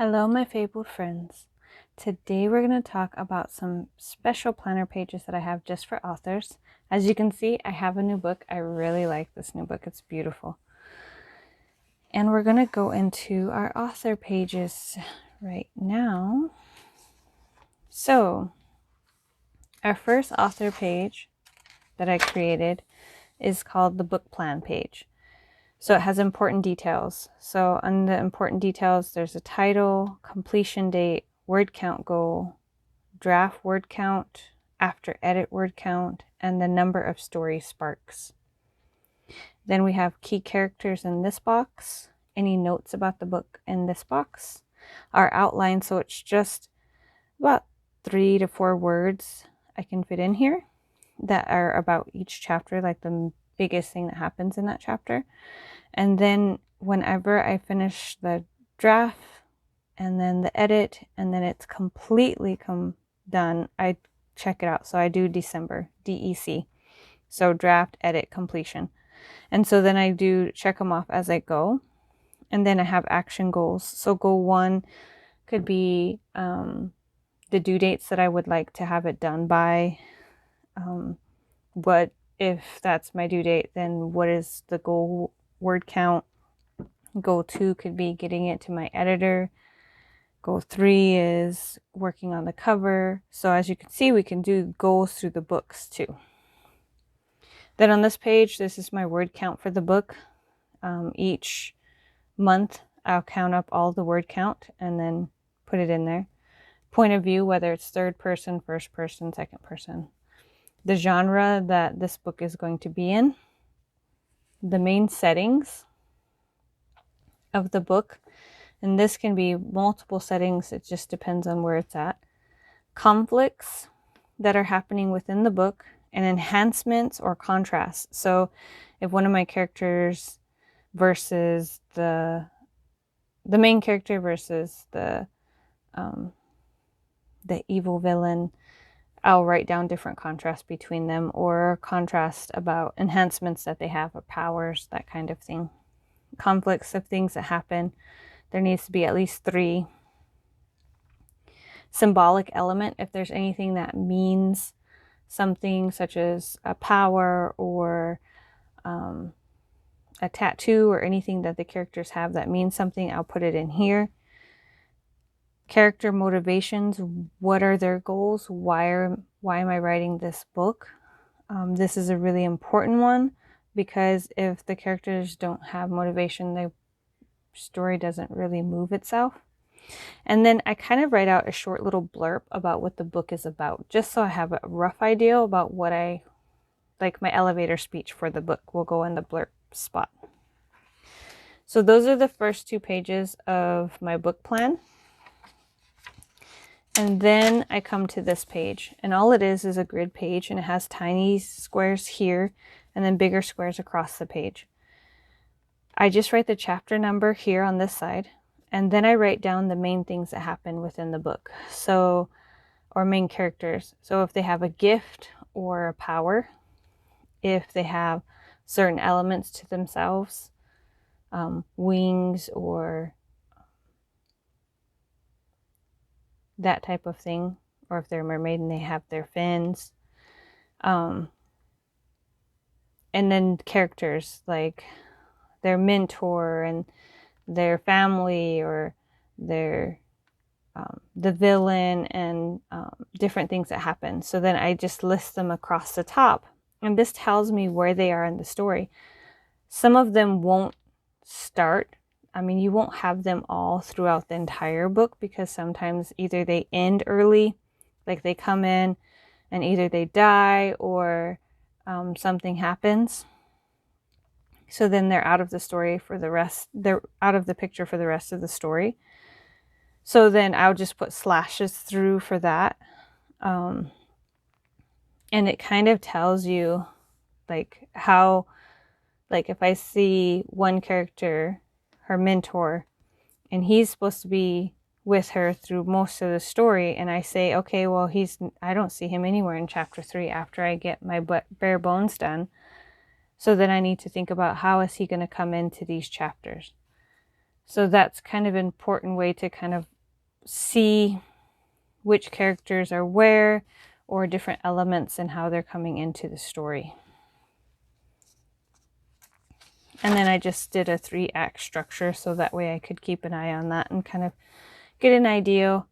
Hello, my fabled friends. Today we're going to talk about some special planner pages that I have just for authors. As you can see, I have a new book. I really like this new book. It's beautiful. And we're going to go into our author pages right now. So, our first author page that I created is called the book plan page. So it has important details. So on the important details, there's a title, completion date, word count goal, draft word count, after edit word count, and the number of story sparks. Then we have key characters in this box, any notes about the book in this box, our outline, so it's just about 3 to 4 words I can fit in here that are about each chapter, like the biggest thing that happens in that chapter. And then whenever I finish the draft and then the edit and then it's completely done, I check it out. So I do December, DEC. So draft, edit, completion. And so then I do check them off as I go. And then I have action goals. So goal 1 could be the due dates that I would like to have it done by. What if that's my due date, then what is the goal word count? Goal 2 could be getting it to my editor. Goal 3 is working on the cover. So as you can see, we can do goals through the books too. Then on this page, this is my word count for the book. Each month, I'll count up all the word count and then put it in there. Point of view, whether it's third person, first person, second person. The genre that this book is going to be in. The main settings of the book, and this can be multiple settings, it just depends on where it's at. Conflicts that are happening within the book, and enhancements or contrasts. So if one of my characters versus the main character versus the evil villain, I'll write down different contrasts between them, or contrast about enhancements that they have or powers, that kind of thing. Conflicts of things that happen. There needs to be at least 3. Symbolic element, if there's anything that means something, such as a power or a tattoo or anything that the characters have that means something, I'll put it in here. Character motivations, what are their goals? Why am I writing this book? This is a really important one, because if the characters don't have motivation, the story doesn't really move itself. And then I kind of write out a short little blurb about what the book is about, just so I have a rough idea about what I like. My elevator speech for the book will go in the blurb spot. So those are the first 2 pages of my book plan. And then I come to this page, and all it is a grid page, and it has tiny squares here and then bigger squares across the page. I just write the chapter number here on this side, and then I write down the main things that happen within the book. So, or main characters. So if they have a gift or a power, if they have certain elements to themselves, wings or that type of thing, or if they're a mermaid and they have their fins. And then characters like their mentor and their family, or their the villain, and different things that happen. So then I just list them across the top, and this tells me where they are in the story. Some of them won't start. I mean, you won't have them all throughout the entire book, because sometimes either they end early, like they come in and either they die or something happens. So then they're out of the story for the rest. They're out of the picture for the rest of the story. So then I'll just put slashes through for that. And it kind of tells you like how, like if I see one character, her mentor, and he's supposed to be with her through most of the story, and I say, okay, well, I don't see him anywhere in chapter 3 after I get my bare bones done. So then I need to think about how is he going to come into these chapters. So that's kind of an important way to kind of see which characters are where, or different elements and how they're coming into the story. And then I just did a 3-act structure so that way I could keep an eye on that and kind of get an idea